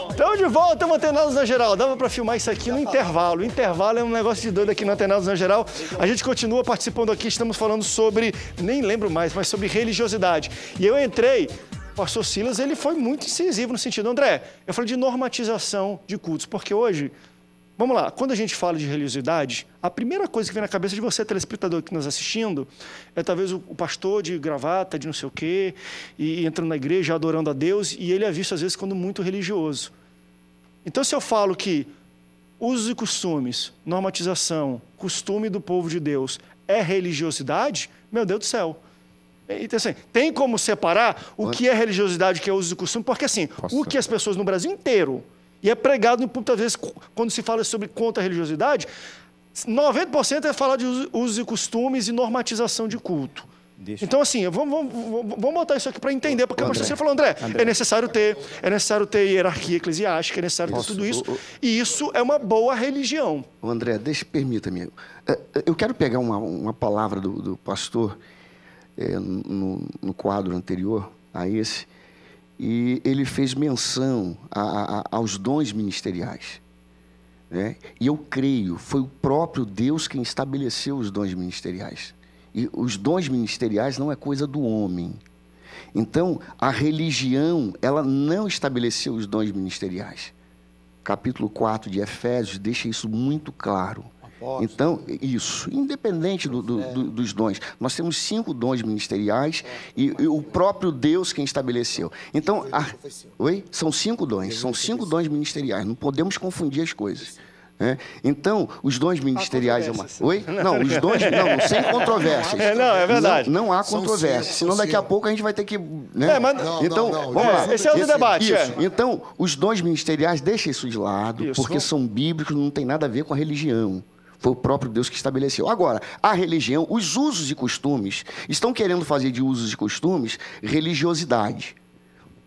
Estamos de volta, Antenados na Geral. Dava para filmar isso aqui no intervalo. O intervalo é um negócio de doido aqui no Antenados na Geral. A gente continua participando aqui, estamos falando sobre, nem lembro mais, mas sobre religiosidade. E eu entrei, o pastor Silas, ele foi muito incisivo no sentido, André, eu falei de normatização de cultos, porque hoje, vamos lá, quando a gente fala de religiosidade, a primeira coisa que vem na cabeça de você, telespectador que nos assistindo, é talvez o pastor de gravata, de não sei o quê, e entrando na igreja, adorando a Deus, e ele é visto às vezes como muito religioso. Então, se eu falo que usos e costumes, normatização, costume do povo de Deus é religiosidade, meu Deus do céu. Então, assim, tem como separar o que é religiosidade, o que é usos e costume, porque assim, o que as pessoas no Brasil inteiro, e é pregado, muitas vezes, quando se fala sobre contra a religiosidade, 90% é falar de usos e costumes e normatização de culto. Então, assim, vamos botar isso aqui para entender, porque você falou, André, é necessário ter hierarquia eclesiástica, é necessário ter tudo isso, e isso é uma boa religião. André, permita-me. Eu quero pegar uma palavra do pastor no quadro anterior a esse, e ele fez menção aos dons ministeriais. Né? E eu creio, foi o próprio Deus quem estabeleceu os dons ministeriais. E os dons ministeriais não é coisa do homem. Então, a religião, ela não estabeleceu os dons ministeriais. Capítulo 4 de Efésios deixa isso muito claro. Então, isso, independente dos dons. Nós temos 5 dons ministeriais e o próprio Deus quem estabeleceu. Então, são 5 dons, são 5 dons ministeriais. Não podemos confundir as coisas. Então, os dons ministeriais... Não, os dons... Não, sem controvérsias. Não, é verdade. Não há controvérsia, senão daqui a pouco a gente vai ter que... Né? Então, vamos lá. Esse é o debate. Então, os dons ministeriais, deixa isso de lado, porque são bíblicos, não tem nada a ver com a religião. Foi o próprio Deus que estabeleceu. Agora, a religião, os usos e costumes, estão querendo fazer de usos e costumes religiosidade.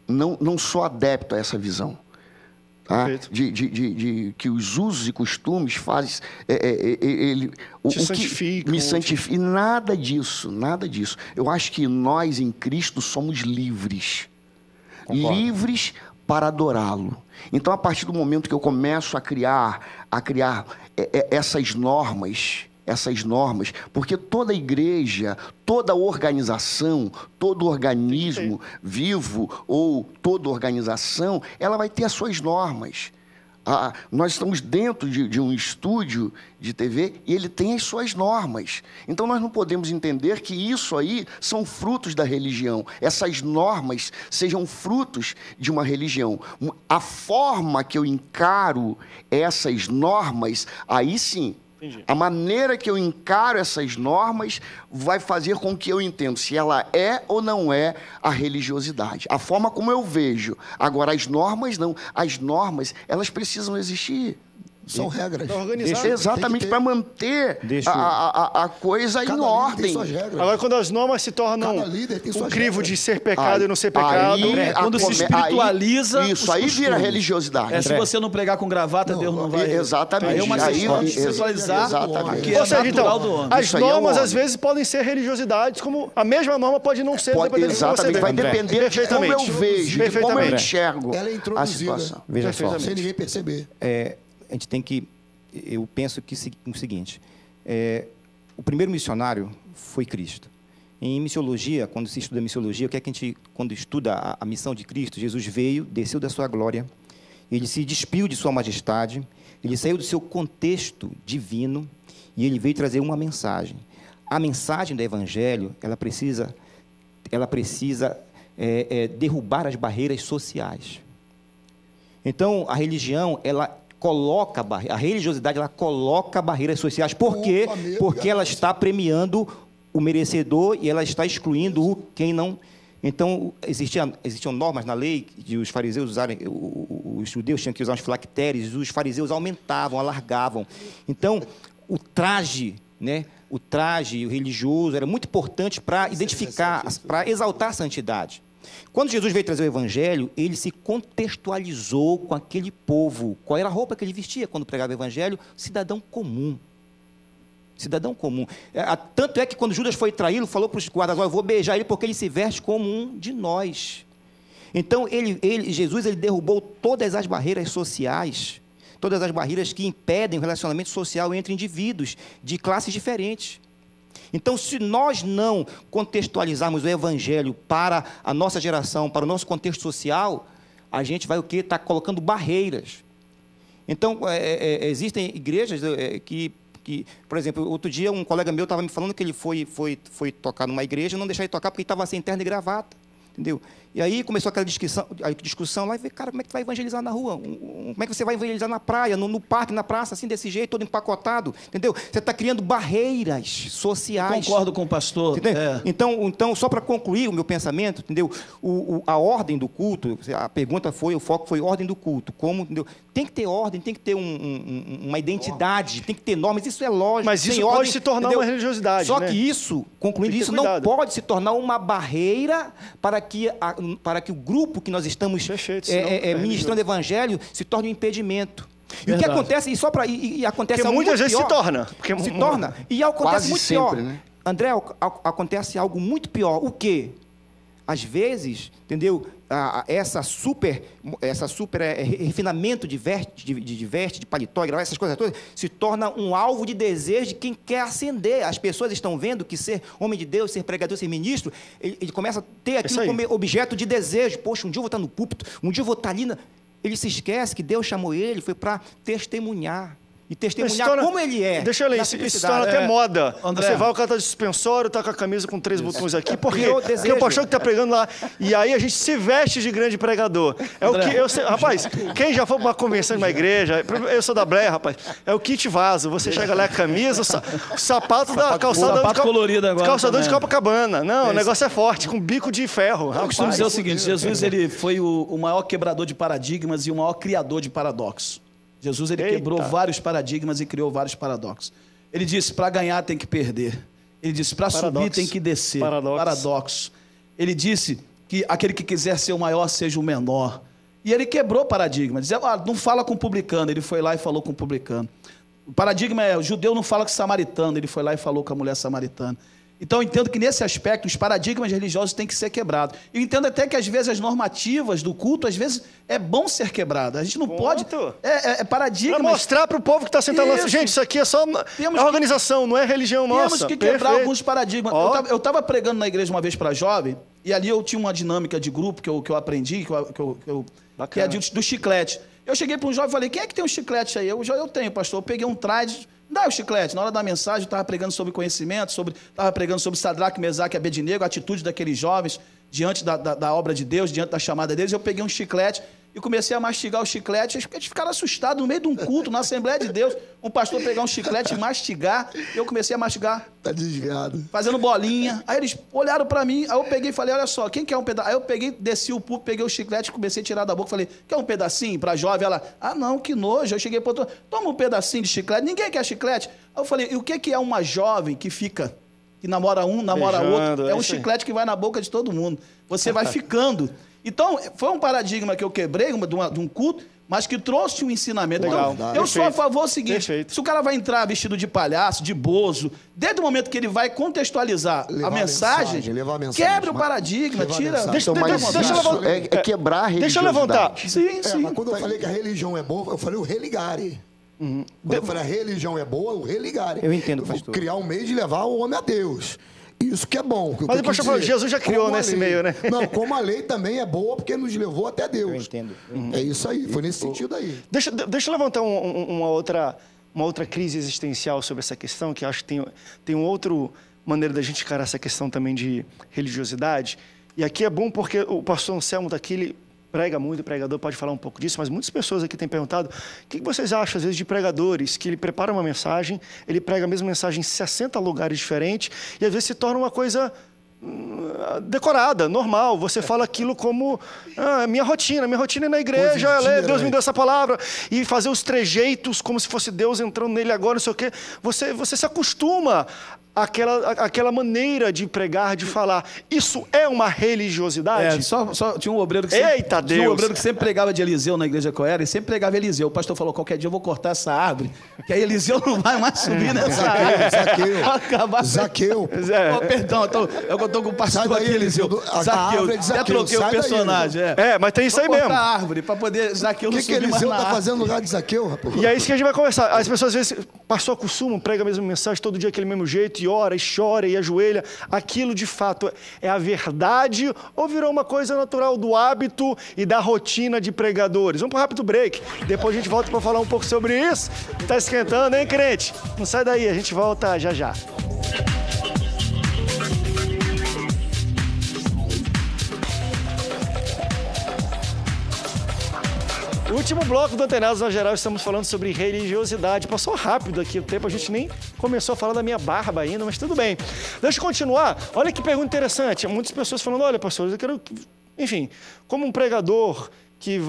Não sou adepto a essa visão. Tá? De que os usos e costumes fazem... me santifica. E nada disso, nada disso. Eu acho que nós, em Cristo, somos livres. Concordo. Livres para adorá-lo. Então, a partir do momento que eu começo a criar essas normas, porque toda igreja, toda organização, todo organismo vivo ou toda organização, ela vai ter as suas normas. Nós estamos dentro de um estúdio de TV e ele tem as suas normas. Então, nós não podemos entender que isso aí são frutos da religião. Essas normas sejam frutos de uma religião. A forma que eu encaro essas normas, aí sim, entendi. A maneira que eu encaro essas normas vai fazer com que eu entenda se ela é ou não é a religiosidade. A forma como eu vejo. Agora, as normas não. As normas, elas precisam existir. São regras. Organizado. Exatamente, para manter a coisa em ordem. Tem suas regras. Agora, quando as normas se tornam Cada líder tem um suas crivo regras. de ser pecado e não ser pecado... Quando se espiritualiza Isso, os aí vira costumes. religiosidade. Se você não pregar com gravata, Deus não vai... Exatamente. Aí é uma questão de espiritualizar o que é Ou seja, natural então, do homem. as Isso aí é normas o às vezes podem ser religiosidades, como a mesma norma pode não ser, dependendo de como você Exatamente, vê. vai depender de como eu vejo, de como eu enxergo Ela é a introduzida. situação. Veja só. Sem ninguém perceber. A gente tem que... Eu penso que o seguinte, o primeiro missionário foi Cristo. Em missiologia, quando se estuda missiologia, o que é que a gente, quando estuda a missão de Cristo, Jesus veio, desceu da sua glória, ele se despiu de sua majestade, ele saiu do seu contexto divino e ele veio trazer uma mensagem. A mensagem do Evangelho, ela precisa derrubar as barreiras sociais. Então, a religião, a religiosidade, ela coloca barreiras sociais. Por quê? Porque ela está premiando o merecedor e ela está excluindo quem não... Então, existiam normas na lei de os fariseus usarem... Os judeus tinham que usar os filactérios, os fariseus aumentavam, alargavam. Então, o traje religioso era muito importante para identificar, para exaltar a santidade. Quando Jesus veio trazer o Evangelho, ele se contextualizou com aquele povo. Qual era a roupa que ele vestia quando pregava o Evangelho? Cidadão comum. Cidadão comum. Tanto é que quando Judas foi traí-lo, falou para os guardas, eu vou beijar ele porque ele se veste como um de nós. Então, Jesus derrubou todas as barreiras sociais, todas as barreiras que impedem o relacionamento social entre indivíduos de classes diferentes. Então, se nós não contextualizarmos o Evangelho para a nossa geração, para o nosso contexto social, a gente vai estar colocando barreiras. Então, existem igrejas que, por exemplo, outro dia um colega meu estava me falando que ele foi tocar numa igreja e não deixaram ele tocar porque ele estava sem terno e gravata. Entendeu? E aí começou aquela discussão lá, e falei, cara, como é que tu vai evangelizar na rua? Como é que você vai evangelizar na praia, no parque, na praça, assim, desse jeito, todo empacotado? Entendeu? Você está criando barreiras sociais. Concordo com o pastor. Então, só para concluir o meu pensamento, entendeu? A ordem do culto, a pergunta o foco foi ordem do culto. Como, entendeu? Tem que ter ordem, tem que ter uma identidade, tem que ter normas, isso é lógico. Mas isso pode se tornar uma religiosidade, Só né? que isso, concluindo isso, não pode se tornar uma barreira para que o grupo que nós estamos ministrando o Evangelho se torne um impedimento. E o que acontece, acontece porque algo muitas muito vezes pior, se torna. E acontece Quase muito sempre, pior. né? André, acontece algo muito pior. O quê? Às vezes, entendeu? Essa super refinamento de veste, de paletó, de gravata, essas coisas todas, se torna um alvo de desejo de quem quer ascender. As pessoas estão vendo que ser homem de Deus, ser pregador, ser ministro, ele começa a ter aquilo como objeto de desejo. Poxa, um dia eu vou estar no púlpito, um dia eu vou estar ali. Ele se esquece que Deus chamou ele, foi para testemunhar. E testemunhar como ele é. Deixa eu ler, isso se torna até moda. André. Você vai, o cara está de suspensório, está com a camisa com 3 botões aqui, porque Virou o desejo. pastor que está pregando lá, e aí a gente se veste de grande pregador. É o que eu sei, rapaz, quem já foi para uma convenção de uma igreja, eu sou da Blair, rapaz, é o kit vaso. Você chega lá, a camisa, o sapato da calçada sapato colorido agora calçador de também. Copacabana. Não, o negócio é forte, com bico de ferro. Eu costumo dizer o seguinte, Jesus ele foi o maior quebrador de paradigmas e o maior criador de paradoxos. Jesus ele quebrou vários paradigmas e criou vários paradoxos. Ele disse, para ganhar tem que perder. Ele disse, para subir tem que descer. Paradoxo. Ele disse que aquele que quiser ser o maior seja o menor. E ele quebrou paradigmas. Dizia, não fala com o publicano. Ele foi lá e falou com o publicano. O paradigma o judeu não fala com o samaritano. Ele foi lá e falou com a mulher samaritana. Então, eu entendo que, nesse aspecto, os paradigmas religiosos têm que ser quebrados. Eu entendo até que, às vezes, as normativas do culto, às vezes, é bom ser quebrada. A gente não pode... paradigmas... Para mostrar para o povo que está sentado lá. Gente, isso aqui é só organização, não é religião nossa. Temos que quebrar alguns paradigmas. Eu estava pregando na igreja uma vez para jovem, e ali eu tinha uma dinâmica de grupo que eu aprendi, que é do chiclete. Eu cheguei para um jovem e falei, quem é que tem um chiclete aí? Eu tenho, pastor. Eu peguei um trade... Dá o chiclete. Na hora da mensagem, eu estava pregando sobre conhecimento, estava pregando sobre Sadraque, Mesaque e Abednego, a atitude daqueles jovens diante da obra de Deus, diante da chamada deles. Eu peguei um chiclete e comecei a mastigar o chiclete. Eles ficaram assustados no meio de um culto, na Assembleia de Deus. Um pastor pegar um chiclete e mastigar. Eu comecei a mastigar. Tá desviado. Fazendo bolinha. Aí eles olharam pra mim, aí eu peguei e falei, olha só, quem quer um pedaço? Aí eu peguei, desci o púlpito, peguei o chiclete, comecei a tirar da boca, falei, quer um pedacinho pra jovem? Ela, ah não, que nojo. Eu cheguei pro outro, toma um pedacinho de chiclete. Ninguém quer chiclete. Aí eu falei, e o que é uma jovem que fica, que namora um, namora Beijando, outro? É um isso aí. chiclete que vai na boca de todo mundo. Você vai ficando. Então, foi um paradigma que eu quebrei de um culto, mas que trouxe um ensinamento. Legal. Então, eu sou a favor do seguinte, Perfeito. se o cara vai entrar vestido de palhaço, de bozo, desde o momento que ele vai contextualizar Levar a mensagem, levar a mensagem. quebra o paradigma, Levar a tira... mensagem. Deixa- Então, mas deixa eu isso levantar- é quebrar a Deixa eu religiosidade. levantar. Sim, sim. Mas quando eu falei que a religião é boa, eu falei o religare. Quando eu falei a religião é boa, o religare. Eu entendo, vou pastor. criar um meio de levar o homem a Deus. Isso que é bom. Que Mas eu o pastor quis falou, dizer, Jesus já criou como a nesse lei- meio, né? Não, como a lei também é boa, porque nos levou até Deus. Eu entendo. É isso aí, foi nesse sentido aí. Deixa eu levantar uma outra crise existencial sobre essa questão, que acho que tem uma outra maneira da gente encarar essa questão também de religiosidade. E aqui é bom porque o pastor Anselmo está aqui, ele prega muito, o pregador pode falar um pouco disso, mas muitas pessoas aqui têm perguntado o que vocês acham, às vezes, de pregadores, que ele prepara uma mensagem, ele prega a mesma mensagem em 60 lugares diferentes, e às vezes se torna uma coisa decorada, normal. Você fala aquilo como minha rotina é na igreja, Deus me deu essa palavra, e fazer os trejeitos como se fosse Deus entrando nele agora, não sei o quê. Você se acostuma àquela maneira de pregar, de falar. Isso é uma religiosidade? Só tinha um obreiro que Eita, tinha um Deus! obreiro que sempre pregava de Eliseu na igreja que eu era, e sempre pregava Eliseu. O pastor falou, qualquer dia eu vou cortar essa árvore, que aí Eliseu não vai mais subir nessa árvore. Zaqueu. Vai acabar... Zaqueu. Oh, perdão, eu tô com o pastor Sai daí, aqui, Eliseu. a árvore é de Até Zaqueu, troquei o sai daí, personagem. Mas tem isso aí Vou mesmo. cortar a árvore, pra poder Zaqueu O não que subir mais Eliseu na tá árvore. fazendo no lugar de Zaqueu, rapaz? E é isso que a gente vai conversar. As pessoas, às vezes, passou acostumam, prega a mesma mensagem todo dia, aquele mesmo jeito, e ora, e chora, e ajoelha. Aquilo, de fato, é a verdade ou virou uma coisa natural do hábito e da rotina de pregadores? Vamos para um rápido break. Depois a gente volta para falar um pouco sobre isso. Tá esquentando, hein, crente? Não sai daí, a gente volta já já. Último bloco do Antenados na Geral, estamos falando sobre religiosidade. Passou rápido aqui o tempo, a gente nem começou a falar da minha barba ainda, mas tudo bem. Deixa eu continuar. Olha que pergunta interessante. Muitas pessoas falando, olha, pastor, eu quero... Enfim, como um pregador que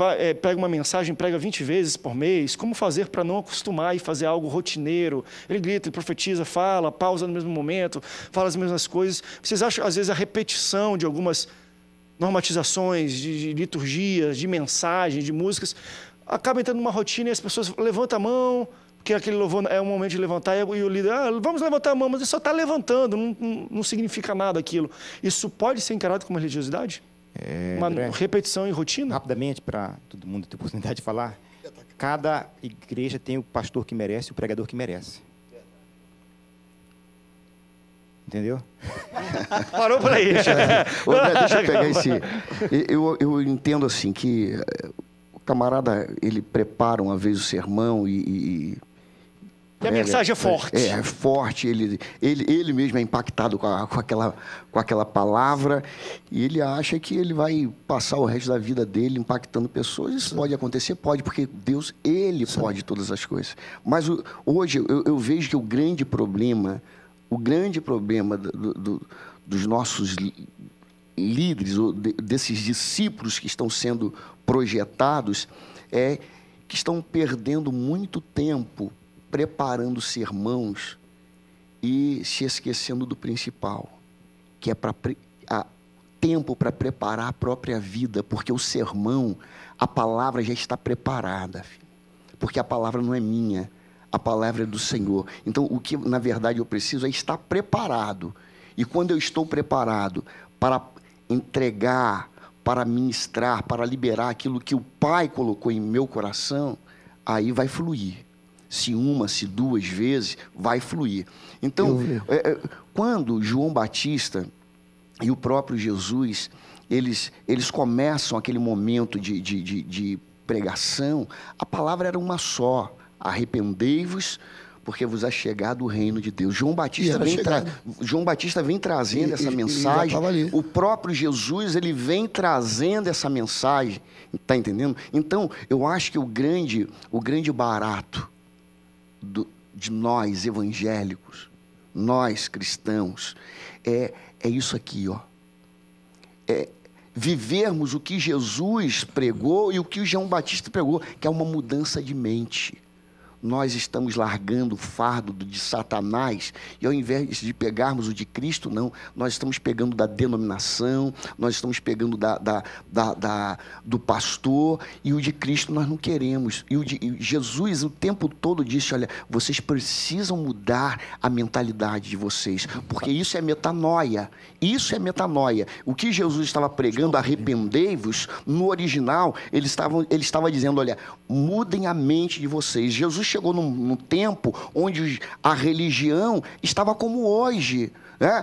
pega uma mensagem, prega 20 vezes por mês, como fazer para não acostumar e fazer algo rotineiro? Ele grita, ele profetiza, fala, pausa no mesmo momento, fala as mesmas coisas. Vocês acham, às vezes, a repetição de algumas normatizações, de liturgias, de mensagens, de músicas, acaba entrando numa rotina e as pessoas levantam a mão, porque aquele louvor é um momento de levantar, e o líder, vamos levantar a mão, mas ele só está levantando, não significa nada aquilo. Isso pode ser encarado como religiosidade? Uma André, repetição e rotina? rapidamente, para todo mundo ter oportunidade de falar, cada igreja tem o pastor que merece e o pregador que merece. Entendeu? Parou por aí. Ô, André, deixa eu pegar esse... Eu entendo assim que o camarada, ele prepara uma vez o sermão e a mensagem é forte. É forte, ele mesmo é impactado com aquela palavra e ele acha que ele vai passar o resto da vida dele impactando pessoas. Isso pode acontecer? Pode, porque Deus, Ele pode todas as coisas. Mas hoje eu vejo que o grande problema dos nossos líderes, ou desses discípulos que estão sendo projetados, é que estão perdendo muito tempo preparando sermãos e se esquecendo do principal, que é tempo para preparar a própria vida, porque o sermão, a palavra já está preparada, filho, porque a palavra não é minha, a palavra é do Senhor. Então, o que, na verdade, eu preciso é estar preparado. E quando eu estou preparado para entregar, para ministrar, para liberar aquilo que o Pai colocou em meu coração, aí vai fluir. Se uma, se duas vezes, vai fluir. Então, quando João Batista e o próprio Jesus, eles começam aquele momento de pregação, a palavra era uma só: arrependei-vos, porque vos é chegado o reino de Deus. João Batista vem trazendo essa já mensagem. tava ali. O próprio Jesus, ele vem trazendo essa mensagem. Está entendendo? Então, eu acho que o grande barato de nós evangélicos, nós cristãos, é isso aqui, ó. Vivermos o que Jesus pregou e o que o João Batista pregou, que é uma mudança de mente. Nós estamos largando o fardo de Satanás e ao invés de pegarmos o de Cristo, não, nós estamos pegando da denominação, nós estamos pegando do pastor, e o de Cristo nós não queremos. E Jesus o tempo todo disse, olha, vocês precisam mudar a mentalidade de vocês, porque isso é metanoia. Isso é metanoia. O que Jesus estava pregando, arrependei-vos, no original, ele estava dizendo, olha, mudem a mente de vocês. Jesus chegou num tempo onde a religião estava como hoje, né?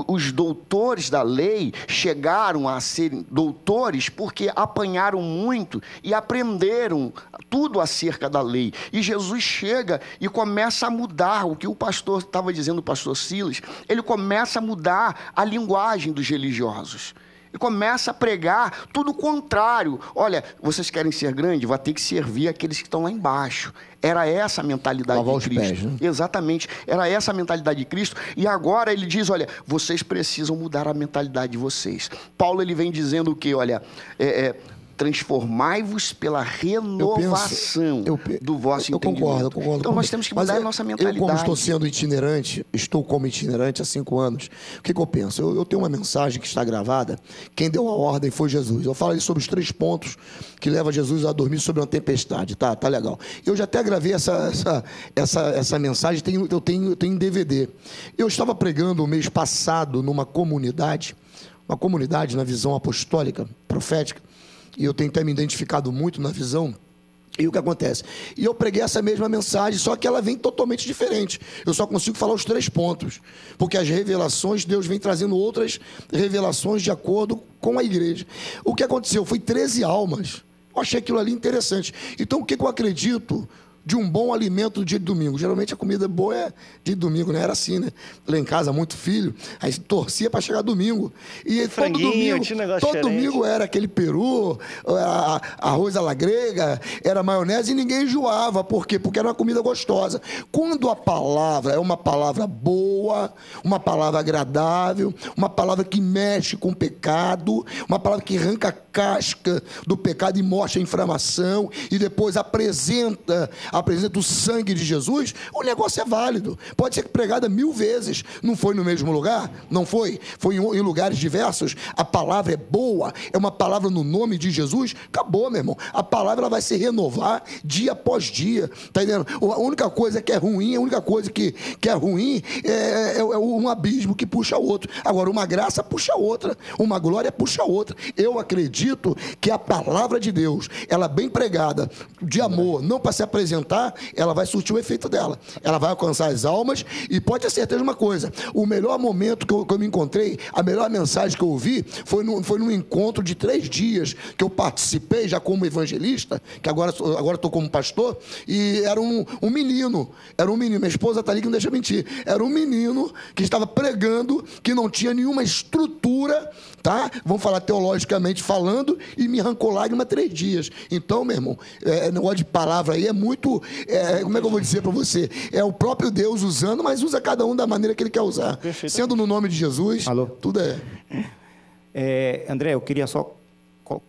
Os doutores da lei chegaram a serem doutores porque apanharam muito e aprenderam tudo acerca da lei. E Jesus chega e começa a mudar o que o pastor estava dizendo, o pastor Silas. Ele começa a mudar a linguagem dos religiosos. E começa a pregar tudo o contrário. Olha, vocês querem ser grandes? Vai ter que servir aqueles que estão lá embaixo. Era essa a mentalidade lavar de Cristo. os pés, né? Exatamente. Era essa a mentalidade de Cristo. E agora ele diz, olha, vocês precisam mudar a mentalidade de vocês. Paulo, ele vem dizendo o quê? Olha, transformai-vos pela renovação do vosso entendimento. Eu concordo. Então, nós temos que mudar a nossa mentalidade. Eu, como estou como itinerante há 5 anos, o que eu penso? Eu tenho uma mensagem que está gravada, quem deu a ordem foi Jesus. Eu falo sobre os 3 pontos que levam Jesus a dormir sobre uma tempestade, tá legal. Eu já até gravei essa mensagem, eu tenho em DVD. Eu estava pregando o mês passado numa comunidade na visão apostólica, profética, e eu tenho até me identificado muito na visão. E o que acontece? E eu preguei essa mesma mensagem, só que ela vem totalmente diferente. Eu só consigo falar os 3 pontos, porque as revelações, Deus vem trazendo outras revelações de acordo com a igreja. O que aconteceu? Foi 13 almas. Eu achei aquilo ali interessante. Então, o que eu acredito de um bom alimento no dia de domingo? Geralmente a comida boa é dia de domingo, né? Era assim, né? Lá em casa, muito filho, aí torcia para chegar domingo. E todo domingo era aquele peru, arroz à la grega, era maionese, e ninguém enjoava. Por quê? Porque era uma comida gostosa. Quando a palavra é uma palavra boa, uma palavra agradável, uma palavra que mexe com o pecado, uma palavra que arranca a casca do pecado e mostra a inflamação, e depois apresenta o sangue de Jesus, o negócio é válido. Pode ser pregada 1000 vezes. Não foi no mesmo lugar? Não foi? Foi em lugares diversos. A palavra é boa, é uma palavra no nome de Jesus. Acabou, meu irmão. A palavra ela vai se renovar dia após dia. Tá entendendo? A única coisa que é ruim, é um abismo que puxa outro. Agora, uma graça puxa outra, uma glória puxa outra. Eu acredito que a palavra de Deus, ela bem pregada, de amor, não para se apresentar, ela vai surtir o efeito dela. Ela vai alcançar as almas, e pode ter certeza de uma coisa: o melhor momento que eu me encontrei, a melhor mensagem que eu ouvi, foi num encontro de 3 dias que eu participei já como evangelista, que agora estou como pastor, e era um menino, minha esposa está ali que não deixa mentir, era um menino que estava pregando, que não tinha nenhuma estrutura, tá? Vamos falar teologicamente falando, e me arrancou lágrima 3 dias. Então, meu irmão, negócio de palavra aí é muito, como é que eu vou dizer para você? É o próprio Deus usando, mas usa cada um da maneira que ele quer usar. Sendo no nome de Jesus, tudo André, eu queria só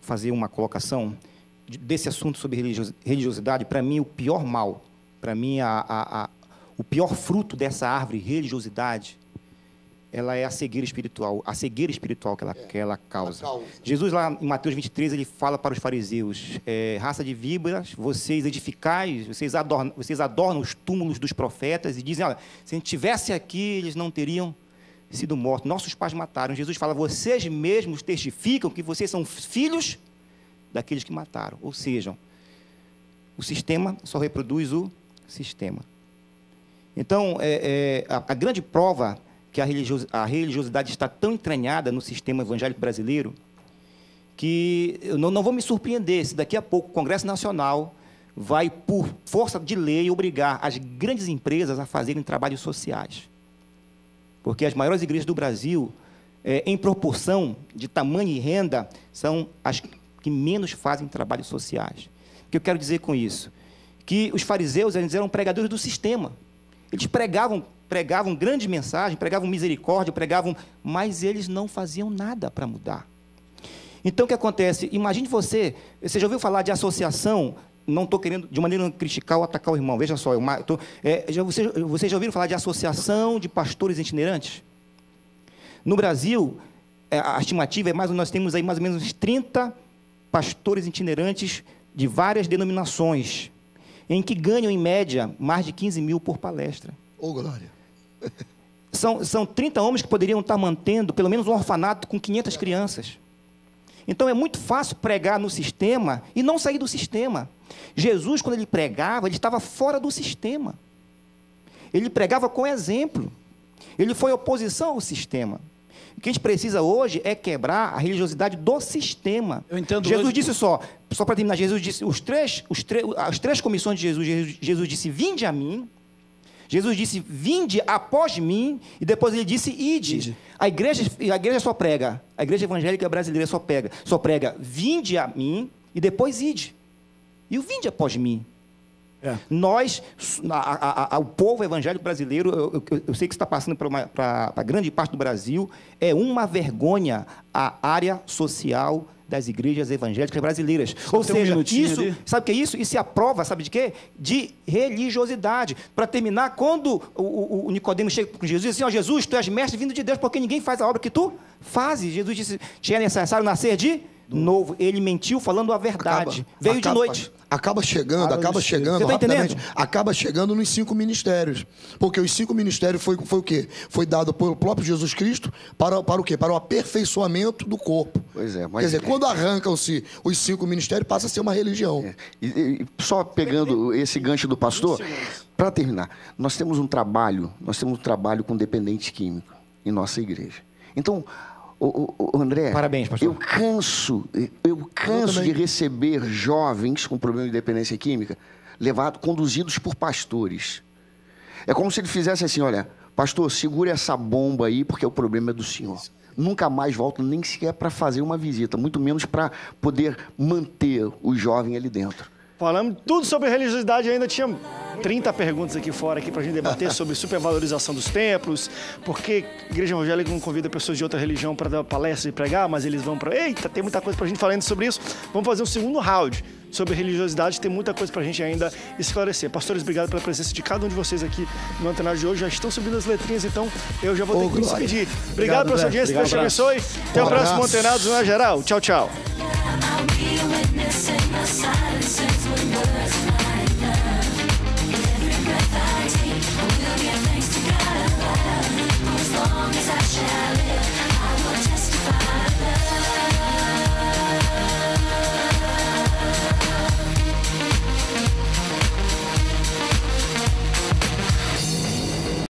fazer uma colocação desse assunto sobre religiosidade. Para mim, o pior mal, para mim, o pior fruto dessa árvore, religiosidade, ela é a cegueira espiritual que ela causa. Jesus, lá em Mateus 23, ele fala para os fariseus: raça de víboras, vocês edificais, vocês adornam os túmulos dos profetas e dizem: olha, se a gente estivesse aqui, eles não teriam sido mortos. Nossos pais mataram. Jesus fala: vocês mesmos testificam que vocês são filhos daqueles que mataram. Ou seja, o sistema só reproduz o sistema. Então, a grande prova que a religiosidade está tão entranhada no sistema evangélico brasileiro, que eu não vou me surpreender se daqui a pouco o Congresso Nacional vai, por força de lei, obrigar as grandes empresas a fazerem trabalhos sociais. Porque as maiores igrejas do Brasil, em proporção de tamanho e renda, são as que menos fazem trabalhos sociais. O que eu quero dizer com isso? Que os fariseus, eles eram pregadores do sistema. Eles pregavam grandes mensagens, pregavam misericórdia, mas eles não faziam nada para mudar. Então, o que acontece? Imagine você já ouviu falar de associação? Não estou querendo, de maneira criticar ou atacar o irmão, veja só, vocês já ouviram falar de associação de pastores itinerantes? No Brasil, a estimativa é nós temos aí mais ou menos uns 30 pastores itinerantes de várias denominações, em que ganham, em média, mais de 15 mil por palestra. Ô, glória! São 30 homens que poderiam estar mantendo pelo menos um orfanato com 500 crianças. Então, é muito fácil pregar no sistema e não sair do sistema. Jesus, quando ele pregava, ele estava fora do sistema. Ele pregava com exemplo. Ele foi oposição ao sistema. O que a gente precisa hoje é quebrar a religiosidade do sistema. Eu entendo. Jesus disse só para terminar, Jesus disse, as três comissões de Jesus disse, vinde a mim. Jesus disse, vinde após mim, e depois ele disse, ide. A igreja só prega, a igreja evangélica brasileira só prega, vinde a mim, e depois ide. E o vinde após mim. Nós, o povo evangélico brasileiro, eu sei que está passando para grande parte do Brasil, é uma vergonha a área social das igrejas evangélicas brasileiras. Ou seja, isso, sabe o que é isso? Isso é a prova, sabe de quê? De religiosidade. Para terminar, quando o Nicodemo chega com Jesus e diz assim, Jesus, tu és mestre vindo de Deus, porque ninguém faz a obra que tu fazes. Jesus disse, tinha necessário nascer de novo. Ele mentiu falando a verdade. Veio de noite. Acaba chegando Você tá rapidamente, acaba chegando nos 5 ministérios. Porque os 5 ministérios foi o quê? Foi dado pelo próprio Jesus Cristo para o quê? Para o aperfeiçoamento do corpo. Pois é. Mas quer dizer, quando arrancam-se os 5 ministérios, passa a ser uma religião. E só pegando esse gancho do pastor, para terminar, nós temos um trabalho com dependente químico em nossa igreja. Então, André, parabéns, pastor. Eu canso de receber jovens com problema de dependência química conduzidos por pastores. É como se ele fizesse assim, olha, pastor, segure essa bomba aí, porque o problema é do senhor. Nunca mais volto nem sequer para fazer uma visita, muito menos para poder manter o jovem ali dentro. Falamos tudo sobre religiosidade, ainda tinha 30 perguntas aqui fora para a gente debater sobre supervalorização dos templos, porque a igreja evangélica não convida pessoas de outra religião para dar palestra e pregar, mas eles vão para... Eita, tem muita coisa para a gente falando sobre isso. Vamos fazer um segundo round sobre religiosidade, tem muita coisa para a gente ainda esclarecer. Pastores, obrigado pela presença de cada um de vocês aqui no Antenado de hoje. Já estão subindo as letrinhas, então eu já vou ter que me despedir. Obrigado pela sua audiência, Deus te abençoe. Até o próximo Antenados na Geral. Tchau, tchau.